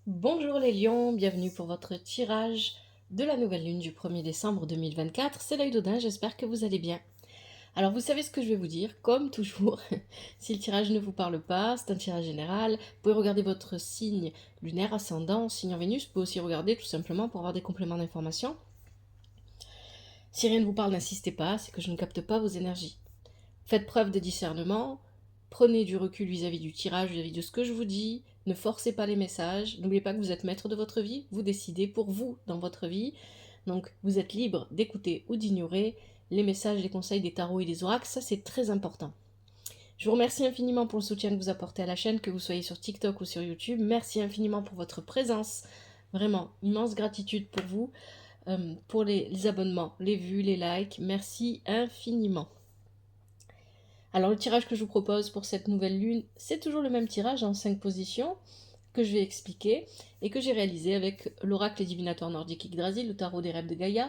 Bonjour les lions, bienvenue pour votre tirage de la nouvelle lune du 1er décembre 2024. C'est l'œil d'Odin, j'espère que vous allez bien. Alors vous savez ce que je vais vous dire, comme toujours, si le tirage ne vous parle pas, c'est un tirage général. Vous pouvez regarder votre signe lunaire ascendant, signe en Vénus, vous pouvez aussi regarder tout simplement pour avoir des compléments d'information. Si rien ne vous parle, n'insistez pas, c'est que je ne capte pas vos énergies. Faites preuve de discernement, prenez du recul vis-à-vis du tirage, vis-à-vis de ce que je vous dis, ne forcez pas les messages, n'oubliez pas que vous êtes maître de votre vie, vous décidez pour vous dans votre vie, donc vous êtes libre d'écouter ou d'ignorer les messages, les conseils des tarots et des oracles, ça c'est très important. Je vous remercie infiniment pour le soutien que vous apportez à la chaîne, que vous soyez sur TikTok ou sur YouTube, merci infiniment pour votre présence, vraiment immense gratitude pour vous, pour les abonnements, les vues, les likes, merci infiniment. Alors le tirage que je vous propose pour cette nouvelle lune, c'est toujours le même tirage en 5 positions que je vais expliquer et que j'ai réalisé avec l'oracle et divinatoire nordique Yggdrasil, le tarot des rêves de Gaïa,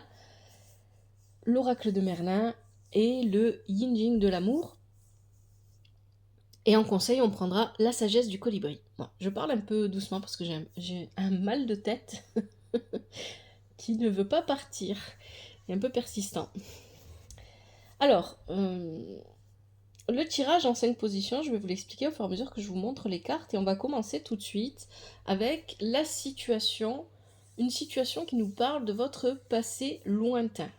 l'oracle de Merlin et le Yin Jing de l'amour. Et en conseil, on prendra la sagesse du colibri. Bon, je parle un peu doucement parce que j'ai un mal de tête qui ne veut pas partir. Il est un peu persistant. Alors, le tirage en 5 positions, je vais vous l'expliquer au fur et à mesure que je vous montre les cartes et on va commencer tout de suite avec la situation, une situation qui nous parle de votre passé lointain.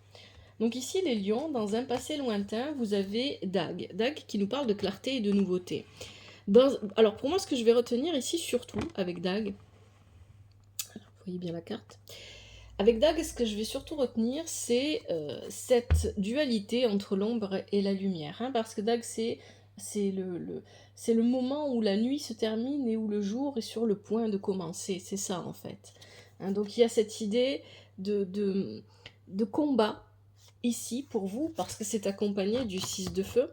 Donc ici les lions, dans un passé lointain, vous avez Dag. Dag qui nous parle de clarté et de nouveauté. Alors pour moi ce que je vais retenir ici surtout avec Dag, alors, vous voyez bien la carte, avec Dag, ce que je vais surtout retenir, c'est cette dualité entre l'ombre et la lumière. Hein, parce que Dag, c'est le moment où la nuit se termine et où le jour est sur le point de commencer. C'est ça, en fait. Hein, donc il y a cette idée de combat ici pour vous, parce que c'est accompagné du 6 de feu.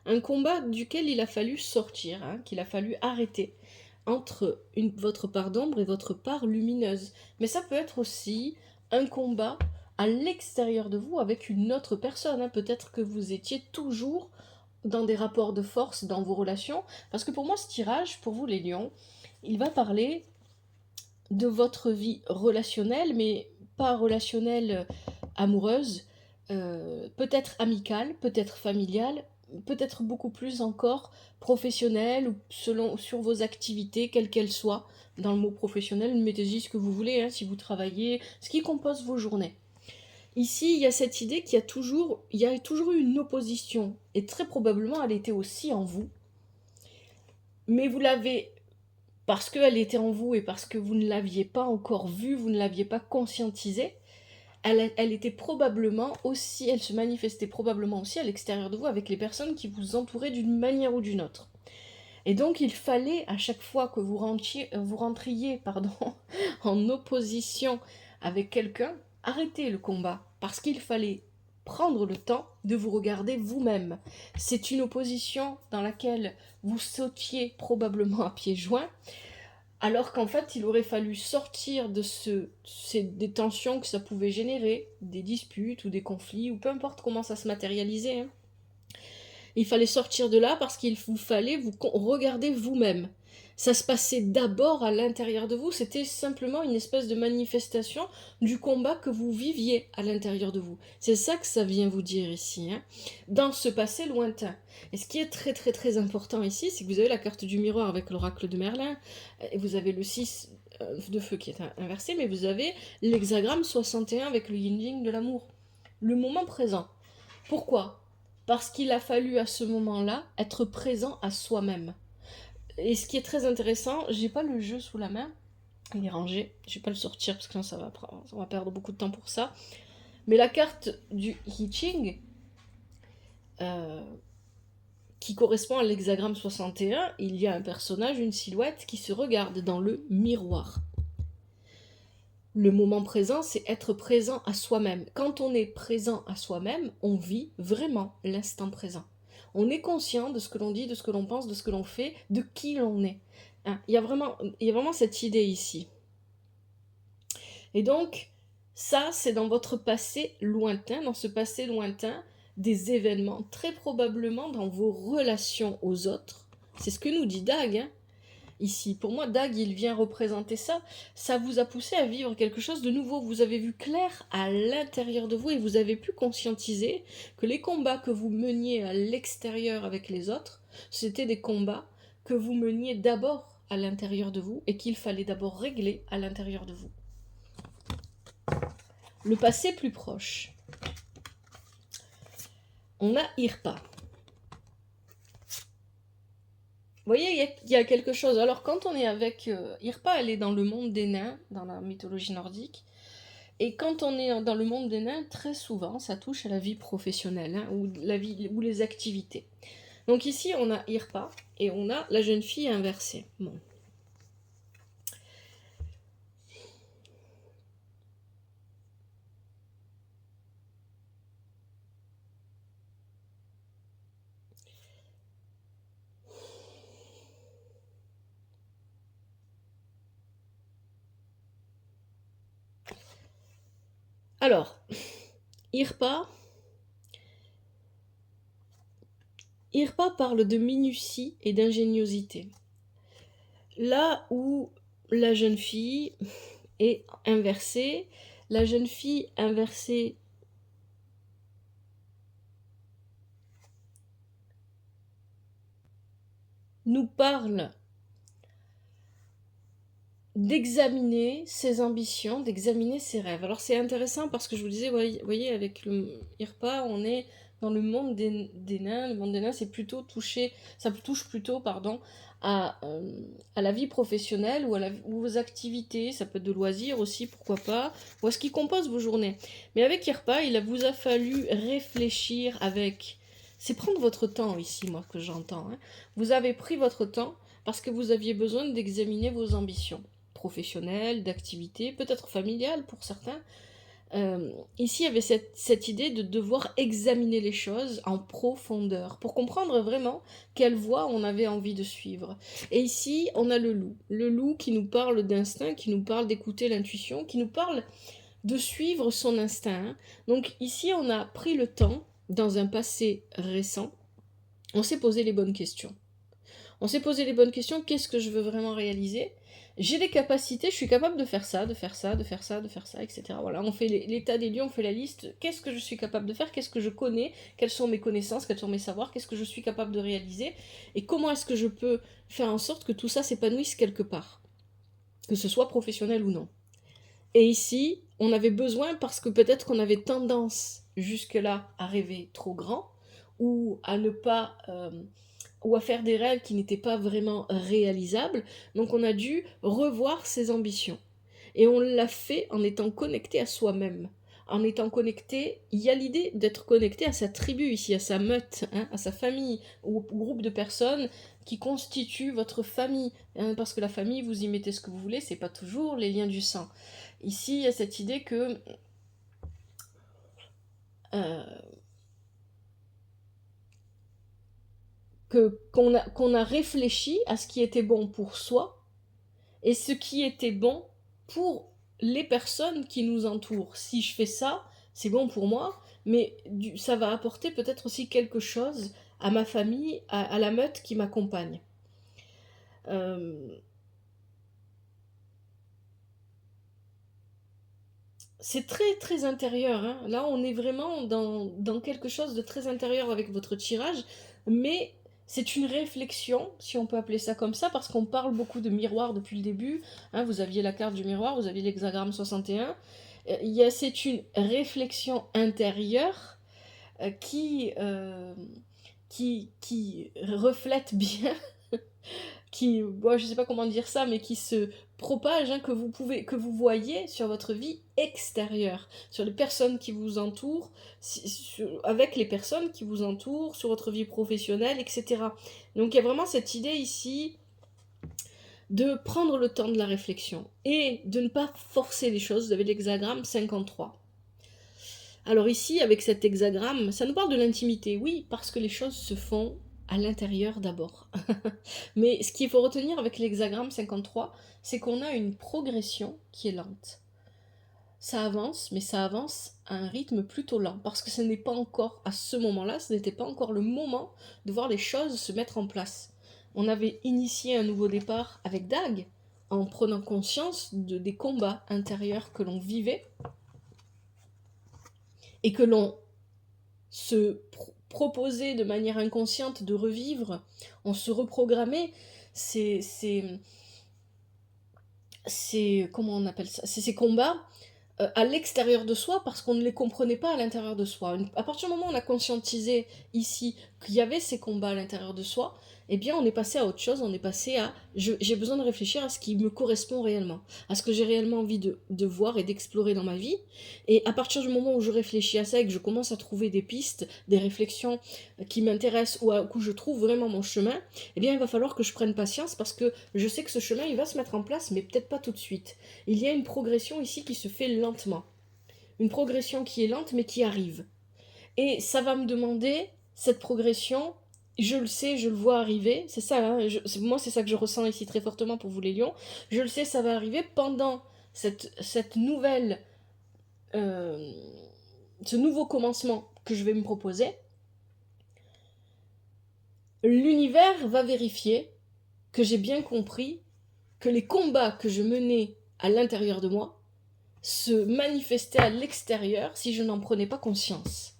Un combat duquel il a fallu sortir, hein, qu'il a fallu arrêter entre votre part d'ombre et votre part lumineuse. Mais ça peut être aussi un combat à l'extérieur de vous avec une autre personne. Hein. Peut-être que vous étiez toujours dans des rapports de force dans vos relations. Parce que pour moi, ce tirage, pour vous les lions, il va parler de votre vie relationnelle, mais pas relationnelle amoureuse, peut-être amicale, peut-être familiale, peut-être beaucoup plus encore professionnelle, ou sur vos activités, quelles qu'elles soient. Dans le mot professionnel, mettez-y ce que vous voulez, hein, si vous travaillez, ce qui compose vos journées. Ici, il y a cette idée qu'il y a toujours eu une opposition, et très probablement elle était aussi en vous, mais vous l'avez, parce qu'elle était en vous et parce que vous ne l'aviez pas encore vue, vous ne l'aviez pas conscientisée, elle était probablement aussi, elle se manifestait probablement aussi à l'extérieur de vous avec les personnes qui vous entouraient d'une manière ou d'une autre. Et donc il fallait à chaque fois que vous rentriez en opposition avec quelqu'un, arrêter le combat, parce qu'il fallait prendre le temps de vous regarder vous-même. C'est une opposition dans laquelle vous sautiez probablement à pieds joints, alors qu'en fait, il aurait fallu sortir de des tensions que ça pouvait générer, des disputes ou des conflits, ou peu importe comment ça se matérialisait. Hein. Il fallait sortir de là parce qu'il vous fallait vous regarder vous-même. Ça se passait d'abord à l'intérieur de vous, c'était simplement une espèce de manifestation du combat que vous viviez à l'intérieur de vous. C'est ça que ça vient vous dire ici, hein, dans ce passé lointain. Et ce qui est très très très important ici, c'est que vous avez la carte du miroir avec l'oracle de Merlin, et vous avez le 6 de feu qui est inversé, mais vous avez l'hexagramme 61 avec le yin-yang de l'amour. Le moment présent. Pourquoi ? Parce qu'il a fallu à ce moment-là être présent à soi-même. Et ce qui est très intéressant, j'ai pas le jeu sous la main, il est rangé, je vais pas le sortir parce que ça va perdre beaucoup de temps pour ça. Mais la carte du I Ching, euh, qui correspond à l'hexagramme 61, il y a un personnage, une silhouette qui se regarde dans le miroir. Le moment présent, c'est être présent à soi-même. Quand on est présent à soi-même, on vit vraiment l'instant présent. On est conscient de ce que l'on dit, de ce que l'on pense, de ce que l'on fait, de qui l'on est. Hein, il y a vraiment cette idée ici. Et donc, ça, c'est dans votre passé lointain, dans ce passé lointain, des événements, très probablement dans vos relations aux autres. C'est ce que nous dit Dag, hein, ici. Pour moi, Dag, il vient représenter ça. Ça vous a poussé à vivre quelque chose de nouveau. Vous avez vu clair à l'intérieur de vous et vous avez pu conscientiser que les combats que vous meniez à l'extérieur avec les autres, c'était des combats que vous meniez d'abord à l'intérieur de vous et qu'il fallait d'abord régler à l'intérieur de vous. Le passé plus proche. On a Irpa. Vous voyez, il y a quelque chose. Alors, quand on est avec Irpa, elle est dans le monde des nains, dans la mythologie nordique. Et quand on est dans le monde des nains, très souvent, ça touche à la vie professionnelle, hein, ou les activités. Donc ici, on a Irpa, et on a la jeune fille inversée. Bon. Alors, Irpa parle de minutie et d'ingéniosité. Là où la jeune fille est inversée, la jeune fille inversée nous parle d'examiner ses ambitions, d'examiner ses rêves. Alors c'est intéressant parce que je vous disais, vous voyez, avec le Irpa, on est dans le monde des nains. Le monde des nains, c'est plutôt ça touche plutôt, à la vie professionnelle ou aux activités. Ça peut être de loisirs aussi, pourquoi pas, ou à ce qui compose vos journées. Mais avec Irpa, vous a fallu réfléchir avec... C'est prendre votre temps ici, moi, que j'entends. Hein. Vous avez pris votre temps parce que vous aviez besoin d'examiner vos ambitions professionnelles, d'activités, peut-être familiales pour certains. Ici, il y avait cette idée de devoir examiner les choses en profondeur pour comprendre vraiment quelle voie on avait envie de suivre. Et ici, on a le loup. Le loup qui nous parle d'instinct, qui nous parle d'écouter l'intuition, qui nous parle de suivre son instinct. Donc ici, on a pris le temps, dans un passé récent, on s'est posé les bonnes questions. On s'est posé les bonnes questions, qu'est-ce que je veux vraiment réaliser? J'ai des capacités, je suis capable de faire ça, de faire ça, de faire ça, de faire ça, etc. Voilà, on fait l'état des lieux, on fait la liste, qu'est-ce que je suis capable de faire, qu'est-ce que je connais, quelles sont mes connaissances, quels sont mes savoirs, qu'est-ce que je suis capable de réaliser, et comment est-ce que je peux faire en sorte que tout ça s'épanouisse quelque part, que ce soit professionnel ou non. Et ici, on avait besoin, parce que peut-être qu'on avait tendance jusque-là à rêver trop grand, ou à ne pas... ou à faire des rêves qui n'étaient pas vraiment réalisables. Donc on a dû revoir ses ambitions. Et on l'a fait en étant connecté à soi-même. En étant connecté, il y a l'idée d'être connecté à sa tribu ici, à sa meute, hein, à sa famille, ou au groupe de personnes qui constituent votre famille. Hein, parce que la famille, vous y mettez ce que vous voulez, c'est pas toujours les liens du sang. Ici, il y a cette idée que... qu'on a réfléchi à ce qui était bon pour soi et ce qui était bon pour les personnes qui nous entourent. Si je fais ça, c'est bon pour moi, mais ça va apporter peut-être aussi quelque chose à ma famille, à la meute qui m'accompagne. C'est très très intérieur. Hein. Là, on est vraiment dans quelque chose de très intérieur avec votre tirage, mais c'est une réflexion, si on peut appeler ça comme ça, parce qu'on parle beaucoup de miroir depuis le début. Hein, vous aviez la carte du miroir, vous aviez l'hexagramme 61. C'est une réflexion intérieure qui reflète bien je sais pas comment dire ça, mais qui se propage, hein, que vous voyez sur votre vie extérieure, sur les personnes qui vous entourent, avec les personnes qui vous entourent, sur votre vie professionnelle, etc. Donc il y a vraiment cette idée ici de prendre le temps de la réflexion et de ne pas forcer les choses. Vous avez l'hexagramme 53. Alors ici, avec cet hexagramme, ça nous parle de l'intimité, oui, parce que les choses se font à l'intérieur d'abord. Mais ce qu'il faut retenir avec l'hexagramme 53, c'est qu'on a une progression qui est lente. Ça avance, mais ça avance à un rythme plutôt lent, parce que ce n'est pas encore, à ce moment-là, ce n'était pas encore le moment de voir les choses se mettre en place. on avait initié un nouveau départ avec Dag, en prenant conscience des combats intérieurs que l'on vivait et que l'on se proposait de manière inconsciente de revivre, on se reprogrammait comment on appelle ça, ces combats à l'extérieur de soi parce qu'on ne les comprenait pas à l'intérieur de soi. À partir du moment où on a conscientisé ici qu'il y avait ces combats à l'intérieur de soi, eh bien on est passé à autre chose, on est passé à j'ai besoin de réfléchir à ce qui me correspond réellement, à ce que j'ai réellement envie de voir et d'explorer dans ma vie. Et à partir du moment où je réfléchis à ça et que je commence à trouver des pistes, des réflexions qui m'intéressent ou où je trouve vraiment mon chemin, eh bien il va falloir que je prenne patience parce que je sais que ce chemin il va se mettre en place mais peut-être pas tout de suite. Il y a une progression ici qui se fait lentement. Une progression qui est lente mais qui arrive. Et ça va me demander, cette progression, je le sais, je le vois arriver, c'est ça, hein, moi c'est ça que je ressens ici très fortement pour vous les lions, je le sais, ça va arriver pendant cette nouvelle, euh, ce nouveau commencement que je vais me proposer. L'univers va vérifier que j'ai bien compris que les combats que je menais à l'intérieur de moi se manifestaient à l'extérieur si je n'en prenais pas conscience.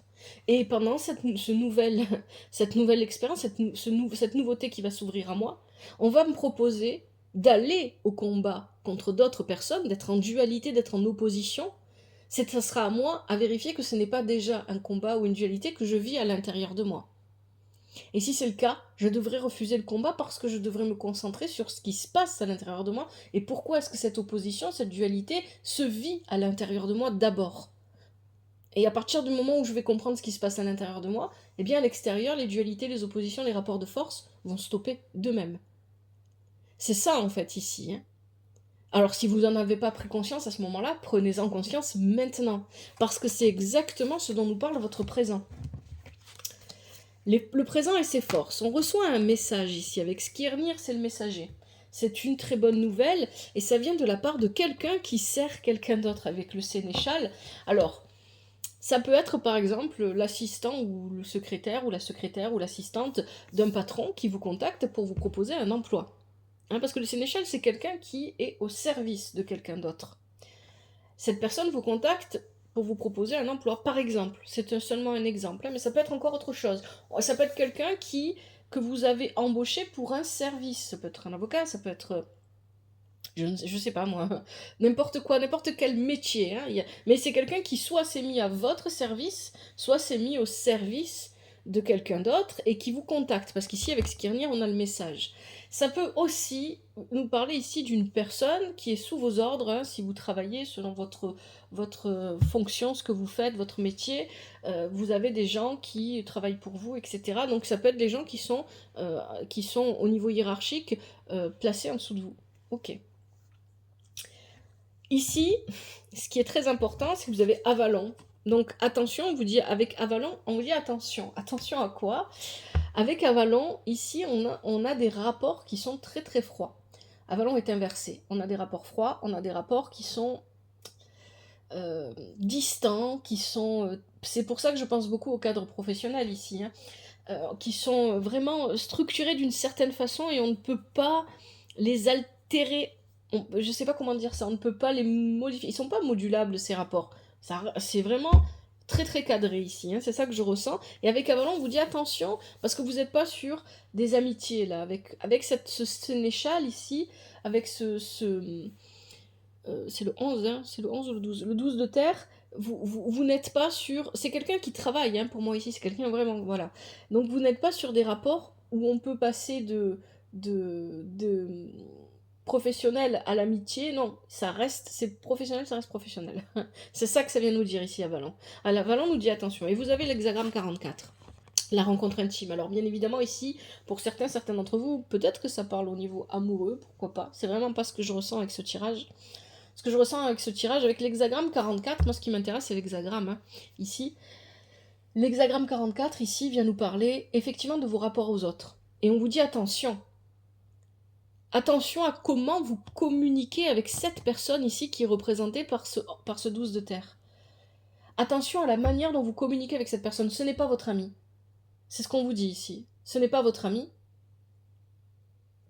Et pendant cette nouvelle expérience, cette nouveauté qui va s'ouvrir à moi, on va me proposer d'aller au combat contre d'autres personnes, d'être en dualité, d'être en opposition. Ça sera à moi à vérifier que ce n'est pas déjà un combat ou une dualité que je vis à l'intérieur de moi. Et si c'est le cas, je devrais refuser le combat parce que je devrais me concentrer sur ce qui se passe à l'intérieur de moi et pourquoi est-ce que cette opposition, cette dualité se vit à l'intérieur de moi d'abord. Et à partir du moment où je vais comprendre ce qui se passe à l'intérieur de moi, eh bien à l'extérieur, les dualités, les oppositions, les rapports de force vont stopper d'eux-mêmes. C'est ça en fait ici. Hein. Alors si vous n'en avez pas pris conscience à ce moment-là, prenez-en conscience maintenant. Parce que c'est exactement ce dont nous parle votre présent. Le présent et ses forces. On reçoit un message ici. Avec Skirnir, c'est le messager. C'est une très bonne nouvelle et ça vient de la part de quelqu'un qui sert quelqu'un d'autre avec le sénéchal. Alors, ça peut être par exemple l'assistant ou le secrétaire ou la secrétaire ou l'assistante d'un patron qui vous contacte pour vous proposer un emploi. Hein, parce que le sénéchal, c'est quelqu'un qui est au service de quelqu'un d'autre. Cette personne vous contacte pour vous proposer un emploi, par exemple. C'est seulement un exemple, hein, mais ça peut être encore autre chose. Ça peut être quelqu'un que vous avez embauché pour un service. Ça peut être un avocat, ça peut être je sais pas moi, n'importe quoi, n'importe quel métier. Hein, mais c'est quelqu'un qui soit s'est mis à votre service, soit s'est mis au service de quelqu'un d'autre et qui vous contacte. Parce qu'ici, avec Skirnir, on a le message. Ça peut aussi nous parler ici d'une personne qui est sous vos ordres, hein, si vous travaillez selon votre fonction, ce que vous faites, votre métier. Vous avez des gens qui travaillent pour vous, etc. Donc ça peut être des gens qui sont au niveau hiérarchique placés en dessous de vous. Ok. Ici, ce qui est très important, c'est que vous avez Avalon. Donc attention, on vous dit avec Avalon, on vous dit attention. Attention à quoi? Avec Avalon, ici, on a des rapports qui sont très très froids. Avalon est inversé. On a des rapports froids, on a des rapports qui sont distants, qui sont... c'est pour ça que je pense beaucoup au cadre professionnel ici, hein, qui sont vraiment structurés d'une certaine façon et on ne peut pas les altérer. Je sais pas comment dire ça, on ne peut pas les modifier. Ils sont pas modulables ces rapports. C'est vraiment très très cadré ici, hein, c'est ça que je ressens. Et avec Avalon, on vous dit attention, parce que vous n'êtes pas sur des amitiés là, avec ce sénéchal ici, avec c'est le 11, hein, c'est le 11 ou le 12. Le 12 de terre, vous n'êtes pas sur... C'est quelqu'un qui travaille, hein, pour moi ici, c'est quelqu'un vraiment... Voilà. Donc vous n'êtes pas sur des rapports où on peut passer de professionnel à l'amitié. Non, ça reste... C'est professionnel, ça reste professionnel. C'est ça que ça vient nous dire ici à Valon. À la Valon nous dit attention. Et vous avez l'hexagramme 44. La rencontre intime. Alors bien évidemment ici, pour certains d'entre vous, peut-être que ça parle au niveau amoureux, pourquoi pas. C'est vraiment pas ce que je ressens avec ce tirage. Ce que je ressens avec ce tirage, avec l'hexagramme 44, moi ce qui m'intéresse c'est l'hexagramme, hein, ici. L'hexagramme 44 ici vient nous parler effectivement de vos rapports aux autres. Et on vous dit attention. Attention à comment vous communiquez avec cette personne ici qui est représentée par ce 12 de terre. Attention à la manière dont vous communiquez avec cette personne. Ce n'est pas votre ami. C'est ce qu'on vous dit ici. Ce n'est pas votre ami.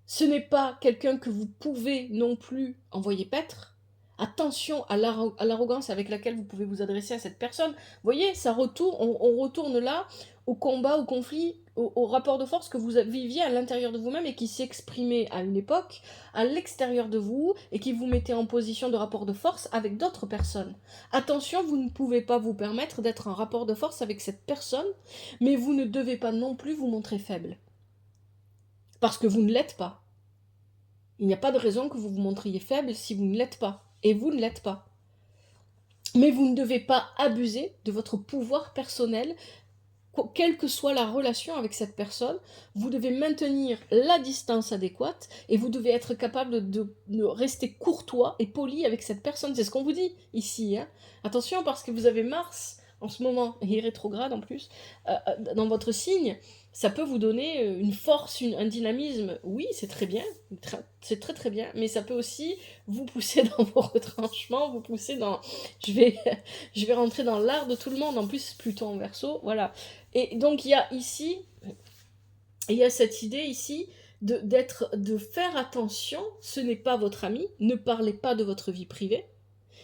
Ce n'est pas quelqu'un que vous pouvez non plus envoyer paître. Attention à l'arrogance avec laquelle vous pouvez vous adresser à cette personne. Vous voyez, ça retourne, on retourne là au combat, au conflit, au rapport de force que vous viviez à l'intérieur de vous-même et qui s'exprimait à une époque, à l'extérieur de vous, et qui vous mettait en position de rapport de force avec d'autres personnes. Attention, vous ne pouvez pas vous permettre d'être en rapport de force avec cette personne, mais vous ne devez pas non plus vous montrer faible. Parce que vous ne l'êtes pas. Il n'y a pas de raison que vous vous montriez faible si vous ne l'êtes pas. Et vous ne l'êtes pas. Mais vous ne devez pas abuser de votre pouvoir personnel, quelle que soit la relation avec cette personne. Vous devez maintenir la distance adéquate et vous devez être capable de rester courtois et poli avec cette personne. C'est ce qu'on vous dit ici. Hein. Attention, parce que vous avez Mars en ce moment, et rétrograde en plus, dans votre signe. Ça peut vous donner une force, un dynamisme. Oui, c'est très bien, c'est très très bien, mais ça peut aussi vous pousser dans vos retranchements, vous pousser dans... Je vais rentrer dans l'art de tout le monde, en plus Pluton en Verseau, voilà. Et donc il y a ici, il y a cette idée ici de faire attention, ce n'est pas votre ami, ne parlez pas de votre vie privée.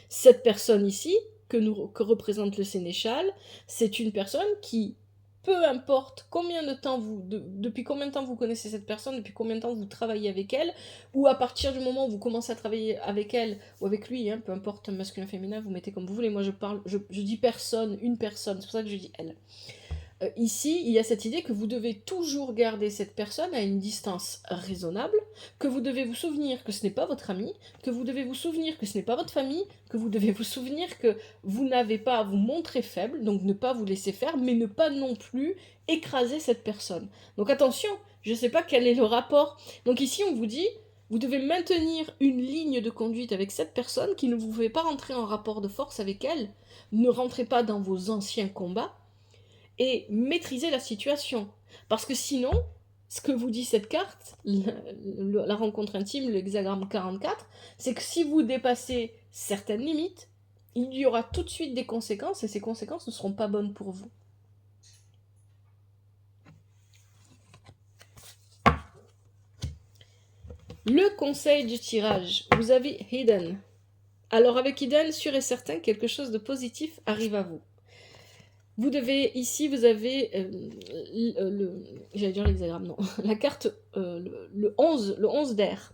Cette personne ici, que représente le sénéchal, c'est une personne qui, peu importe combien de temps depuis combien de temps vous connaissez cette personne, depuis combien de temps vous travaillez avec elle, ou à partir du moment où vous commencez à travailler avec elle ou avec lui, hein, peu importe masculin, féminin, vous mettez comme vous voulez, moi je dis personne, une personne, c'est pour ça que je dis elle. Ici, il y a cette idée que vous devez toujours garder cette personne à une distance raisonnable, que vous devez vous souvenir que ce n'est pas votre ami, que vous devez vous souvenir que ce n'est pas votre famille, que vous devez vous souvenir que vous n'avez pas à vous montrer faible, donc ne pas vous laisser faire, mais ne pas non plus écraser cette personne. Donc attention, je ne sais pas quel est le rapport. Donc ici, on vous dit, vous devez maintenir une ligne de conduite avec cette personne qui ne vous fait pas rentrer en rapport de force avec elle. Ne rentrez pas dans vos anciens combats, et maîtriser la situation. Parce que sinon, ce que vous dit cette carte, la rencontre intime, l'hexagramme 44, c'est que si vous dépassez certaines limites, il y aura tout de suite des conséquences, et ces conséquences ne seront pas bonnes pour vous. Le conseil du tirage, vous avez Hidden. Alors avec Hidden, sûr et certain, quelque chose de positif arrive à vous. Vous devez, ici, vous avez j'allais dire l'hexagramme, non, la carte, le 11 d'air,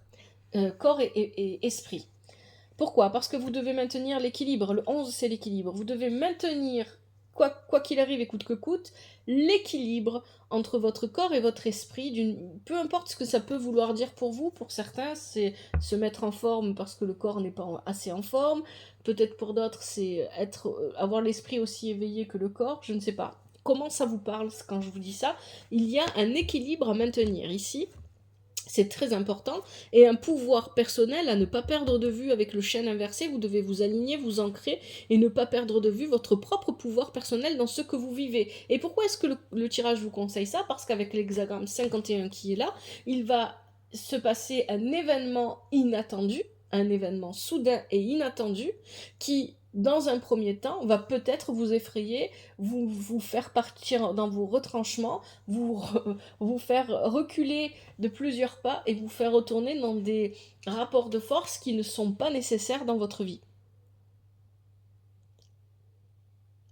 corps et esprit. Pourquoi? Parce que vous devez maintenir l'équilibre. Le 11, c'est l'équilibre. Vous devez maintenir, quoi qu'il arrive et coûte que coûte, l'équilibre entre votre corps et votre esprit. Peu importe ce que ça peut vouloir dire pour vous. Pour certains, c'est se mettre en forme parce que le corps n'est pas assez en forme. Peut-être pour d'autres, c'est avoir l'esprit aussi éveillé que le corps. Je ne sais pas. Comment ça vous parle quand je vous dis ça? Il y a un équilibre à maintenir ici. C'est très important, et un pouvoir personnel à ne pas perdre de vue avec le chêne inversé. Vous devez vous aligner, vous ancrer, et ne pas perdre de vue votre propre pouvoir personnel dans ce que vous vivez. Et pourquoi est-ce que le tirage vous conseille ça? Parce qu'avec l'hexagramme 51 qui est là, il va se passer un événement inattendu, un événement soudain et inattendu, qui, dans un premier temps, va peut-être vous effrayer, vous faire partir dans vos retranchements, vous faire reculer de plusieurs pas et vous faire retourner dans des rapports de force qui ne sont pas nécessaires dans votre vie.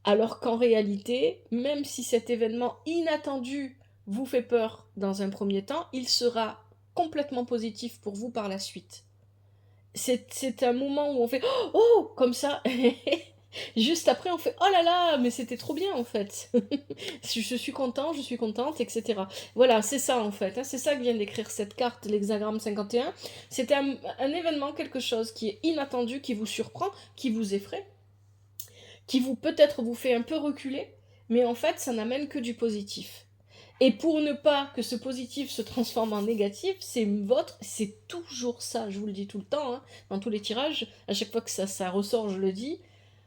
Alors qu'en réalité, même si cet événement inattendu vous fait peur dans un premier temps, il sera complètement positif pour vous par la suite. C'est un moment où on fait « Oh !» comme ça. Juste après, on fait « Oh là là, mais c'était trop bien en fait. je suis content, je suis contente, etc. » Voilà, c'est ça en fait. Hein, c'est ça que vient d'écrire cette carte, l'hexagramme 51. C'est un événement, quelque chose qui est inattendu, qui vous surprend, qui vous effraie, qui peut-être vous fait un peu reculer, mais en fait, ça n'amène que du positif. Et pour ne pas que ce positif se transforme en négatif, c'est toujours ça, je vous le dis tout le temps, hein, dans tous les tirages, à chaque fois que ça ressort, je le dis,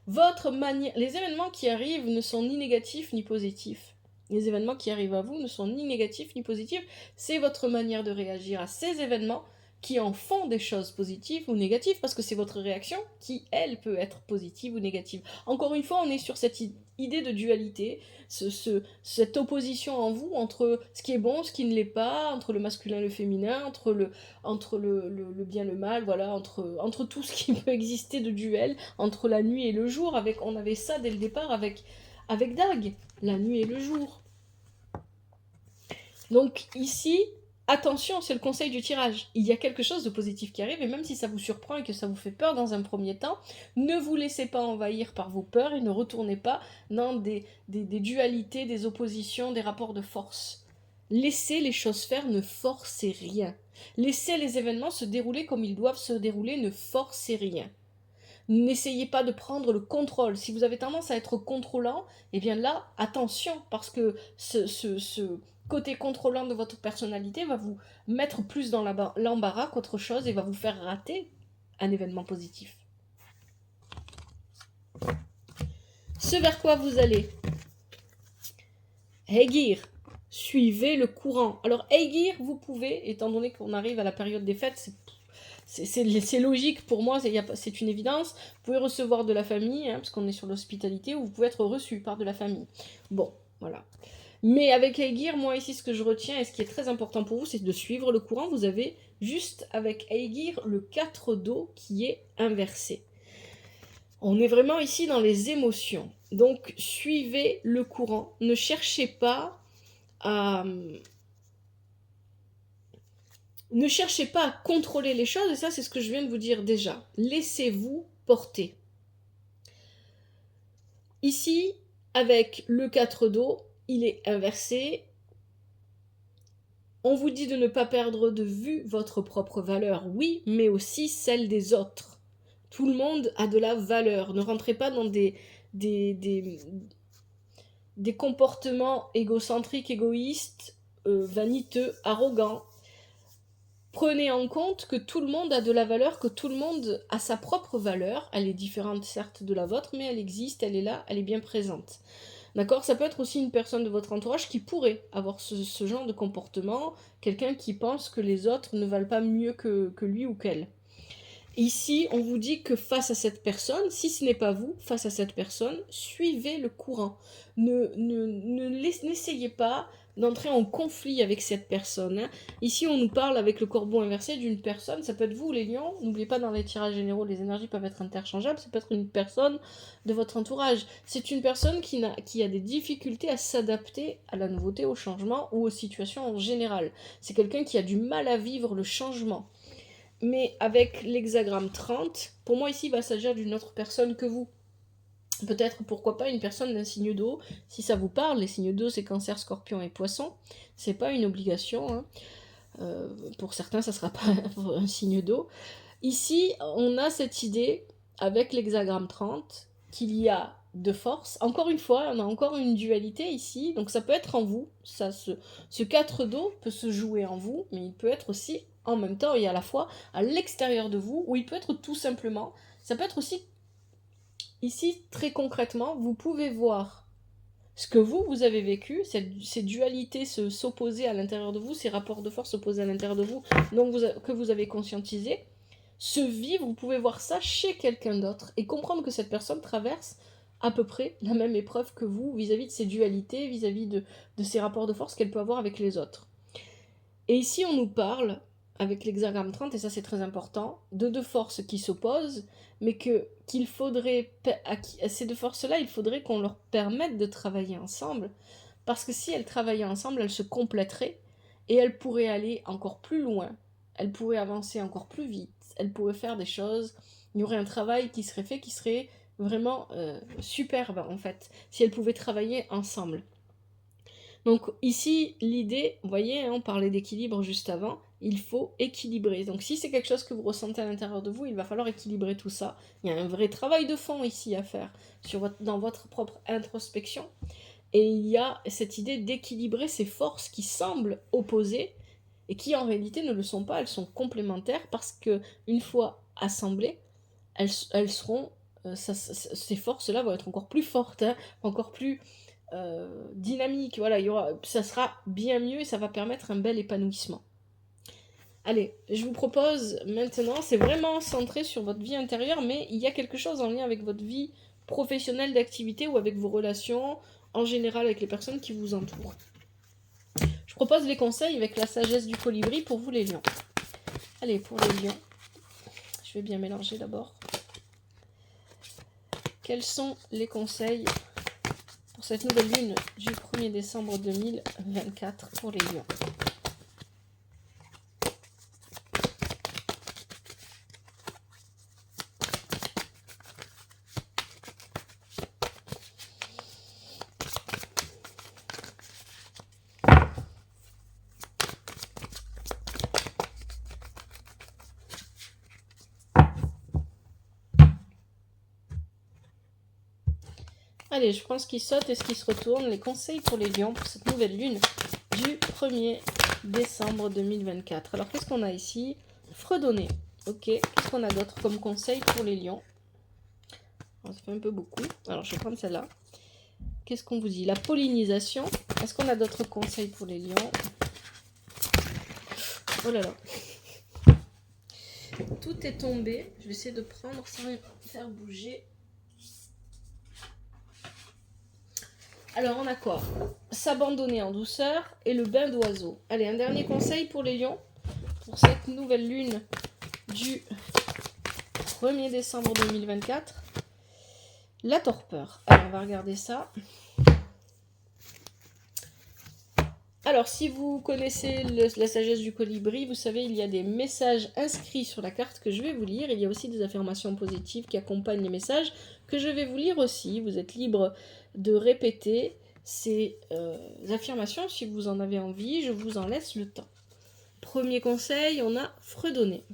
les événements qui arrivent ne sont ni négatifs ni positifs. Les événements qui arrivent à vous ne sont ni négatifs ni positifs, c'est votre manière de réagir à ces événements qui en font des choses positives ou négatives, parce que c'est votre réaction qui, elle, peut être positive ou négative. Encore une fois, on est sur cette idée de dualité, cette opposition en vous entre ce qui est bon, ce qui ne l'est pas, entre le masculin et le féminin, entre le bien et le mal, voilà, entre tout ce qui peut exister de duel, entre la nuit et le jour. On avait ça dès le départ avec Dag, la nuit et le jour. Donc ici, attention, c'est le conseil du tirage. Il y a quelque chose de positif qui arrive, et même si ça vous surprend et que ça vous fait peur dans un premier temps, ne vous laissez pas envahir par vos peurs et ne retournez pas dans des dualités, des oppositions, des rapports de force. Laissez les choses faire, ne forcez rien. Laissez les événements se dérouler comme ils doivent se dérouler, ne forcez rien. N'essayez pas de prendre le contrôle. Si vous avez tendance à être contrôlant, eh bien là, attention, parce que ce côté contrôlant de votre personnalité va vous mettre plus dans l'embarras qu'autre chose et va vous faire rater un événement positif. Ce vers quoi vous allez. Aegir, suivez le courant. Alors Aegir, vous pouvez, étant donné qu'on arrive à la période des fêtes, c'est logique pour moi, c'est une évidence. Vous pouvez recevoir de la famille, parce qu'on est sur l'hospitalité, ou vous pouvez être reçu par de la famille. Bon, voilà. Mais avec Aegir, moi ici, ce que je retiens, et ce qui est très important pour vous, c'est de suivre le courant. Vous avez juste avec Aegir le 4 d'eau qui est inversé. On est vraiment ici dans les émotions. Donc, suivez le courant. Ne cherchez pas à... Ne cherchez pas à contrôler les choses, et ça c'est ce que je viens de vous dire déjà. Laissez-vous porter. Ici, avec le 4 d'eau, il est inversé. On vous dit de ne pas perdre de vue votre propre valeur, oui, mais aussi celle des autres. Tout le monde a de la valeur. Ne rentrez pas dans des comportements égocentriques, égoïstes, vaniteux, arrogants. Prenez en compte que tout le monde a de la valeur, que tout le monde a sa propre valeur. Elle est différente certes de la vôtre, mais elle existe, elle est là, elle est bien présente. D'accord? Ça peut être aussi une personne de votre entourage qui pourrait avoir ce genre de comportement, quelqu'un qui pense que les autres ne valent pas mieux que lui ou qu'elle. Ici, on vous dit que face à cette personne, si ce n'est pas vous, face à cette personne, suivez le courant. N'essayez pas d'entrer en conflit avec cette personne. Hein. Ici, on nous parle avec le corbeau inversé d'une personne, ça peut être vous les lions, n'oubliez pas dans les tirages généraux, les énergies peuvent être interchangeables, ça peut être une personne de votre entourage. C'est une personne qui a des difficultés à s'adapter à la nouveauté, au changement ou aux situations en général. C'est quelqu'un qui a du mal à vivre le changement. Mais avec l'hexagramme 30, pour moi ici, il va s'agir d'une autre personne que vous. Peut-être, pourquoi pas, une personne d'un signe d'eau. Si ça vous parle, les signes d'eau, c'est Cancer, Scorpion et Poisson. C'est pas une obligation. Hein. Pour certains, ça sera pas un signe d'eau. Ici, on a cette idée, avec l'hexagramme 30, qu'il y a de force. Encore une fois, on a encore une dualité ici. Donc ça peut être en vous. Ce 4 d'eau peut se jouer en vous, mais il peut être aussi en même temps et à la fois à l'extérieur de vous, ou il peut être tout simplement, ça peut être aussi, ici très concrètement, vous pouvez voir ce que vous avez vécu, ces dualités s'opposer à l'intérieur de vous, ces rapports de force s'opposer à l'intérieur de vous, donc que vous avez conscientisé, se vivre, vous pouvez voir ça chez quelqu'un d'autre, et comprendre que cette personne traverse à peu près la même épreuve que vous, vis-à-vis de ces dualités, vis-à-vis de ces rapports de force qu'elle peut avoir avec les autres. Et ici on nous parle avec l'hexagramme 30, et ça c'est très important, de deux forces qui s'opposent, mais qu'il faudrait, à ces deux forces-là, il faudrait qu'on leur permette de travailler ensemble, parce que si elles travaillaient ensemble, elles se compléteraient, et elles pourraient aller encore plus loin, elles pourraient avancer encore plus vite, elles pourraient faire des choses, il y aurait un travail qui serait fait, qui serait vraiment superbe en fait, si elles pouvaient travailler ensemble. Donc ici, l'idée, vous voyez, hein, on parlait d'équilibre juste avant, il faut équilibrer. Donc si c'est quelque chose que vous ressentez à l'intérieur de vous, il va falloir équilibrer tout ça. Il y a un vrai travail de fond ici à faire dans votre propre introspection. Et il y a cette idée d'équilibrer ces forces qui semblent opposées et qui en réalité ne le sont pas, elles sont complémentaires parce qu'une fois assemblées, elles seront, ces forces-là vont être encore plus fortes, hein, encore plus dynamique, voilà, ça sera bien mieux et ça va permettre un bel épanouissement. Allez, je vous propose maintenant, c'est vraiment centré sur votre vie intérieure, mais il y a quelque chose en lien avec votre vie professionnelle d'activité ou avec vos relations, en général avec les personnes qui vous entourent. Je propose les conseils avec la sagesse du colibri pour vous les lions. Allez, pour les lions, je vais bien mélanger d'abord. Quels sont les conseils pour cette nouvelle lune du 1er décembre 2024 pour les lions? Allez, je prends ce qui saute et ce qui se retourne. Les conseils pour les lions pour cette nouvelle lune du 1er décembre 2024. Alors, qu'est-ce qu'on a ici? Fredonner. Ok, qu'est-ce qu'on a d'autre comme conseil pour les lions? Ça fait un peu beaucoup. Alors, je vais prendre celle-là. Qu'est-ce qu'on vous dit? La pollinisation. Est-ce qu'on a d'autres conseils pour les lions? Oh là là. Tout est tombé. Je vais essayer de prendre sans faire bouger. Alors, on a quoi? S'abandonner en douceur et le bain d'oiseau. Allez, un dernier conseil pour les lions pour cette nouvelle lune du 1er décembre 2024. La torpeur. Alors, on va regarder ça. Alors, si vous connaissez la sagesse du colibri, vous savez, il y a des messages inscrits sur la carte que je vais vous lire. Il y a aussi des affirmations positives qui accompagnent les messages que je vais vous lire aussi. Vous êtes libre de répéter ces affirmations si vous en avez envie. Je vous en laisse le temps. Premier conseil, on a fredonner.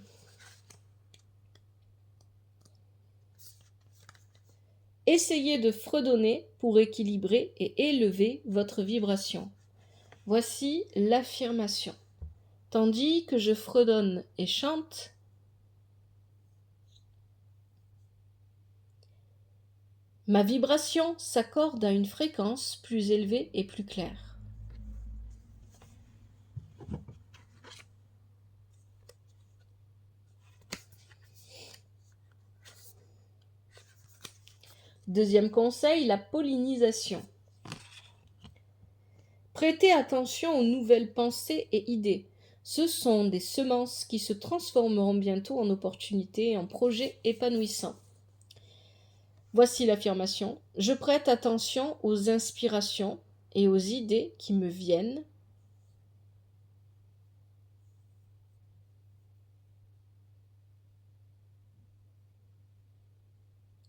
Essayez de fredonner pour équilibrer et élever votre vibration. Voici l'affirmation. Tandis que je fredonne et chante, ma vibration s'accorde à une fréquence plus élevée et plus claire. Deuxième conseil, la pollinisation. Prêtez attention aux nouvelles pensées et idées. Ce sont des semences qui se transformeront bientôt en opportunités et en projets épanouissants. Voici l'affirmation. Je prête attention aux inspirations et aux idées qui me viennent.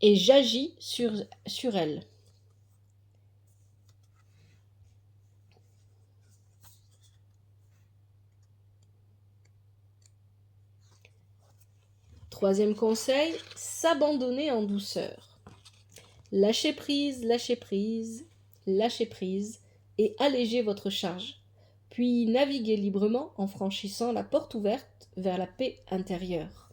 Et j'agis sur elles. Troisième conseil, s'abandonner en douceur. Lâchez prise, lâchez prise, lâchez prise et allégez votre charge. Puis naviguez librement en franchissant la porte ouverte vers la paix intérieure.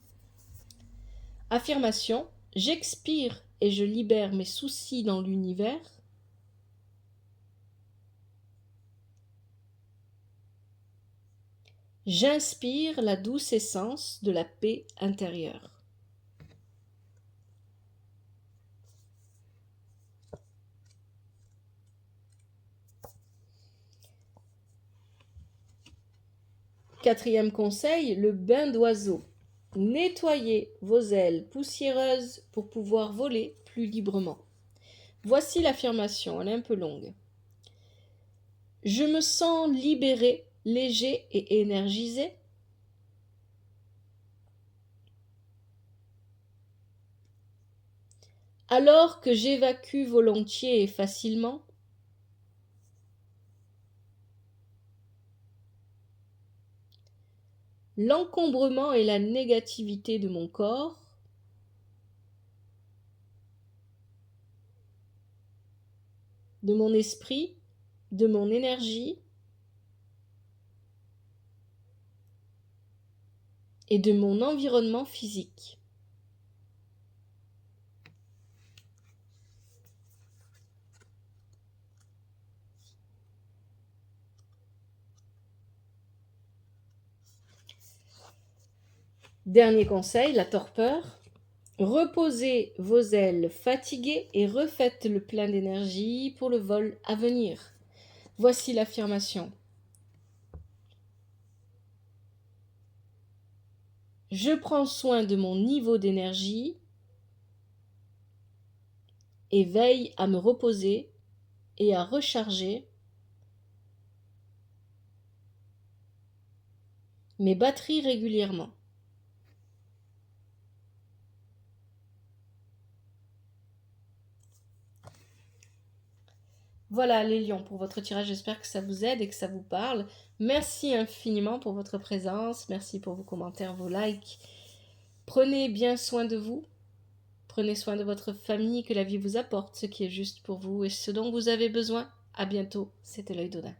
Affirmation, j'expire et je libère mes soucis dans l'univers. J'inspire la douce essence de la paix intérieure. Quatrième conseil, le bain d'oiseau. Nettoyez vos ailes poussiéreuses pour pouvoir voler plus librement. Voici l'affirmation, elle est un peu longue. Je me sens libéré, léger et énergisé. Alors que j'évacue volontiers et facilement. L'encombrement et la négativité de mon corps. De mon esprit, de mon énergie et de mon environnement physique. Dernier conseil, la torpeur. Reposez vos ailes fatiguées et refaites le plein d'énergie pour le vol à venir. Voici l'affirmation. Je prends soin de mon niveau d'énergie et veille à me reposer et à recharger mes batteries régulièrement. Voilà les lions pour votre tirage, j'espère que ça vous aide et que ça vous parle. Merci infiniment pour votre présence, merci pour vos commentaires, vos likes. Prenez bien soin de vous, prenez soin de votre famille, que la vie vous apporte ce qui est juste pour vous et ce dont vous avez besoin. À bientôt, c'était l'œil d'Odin.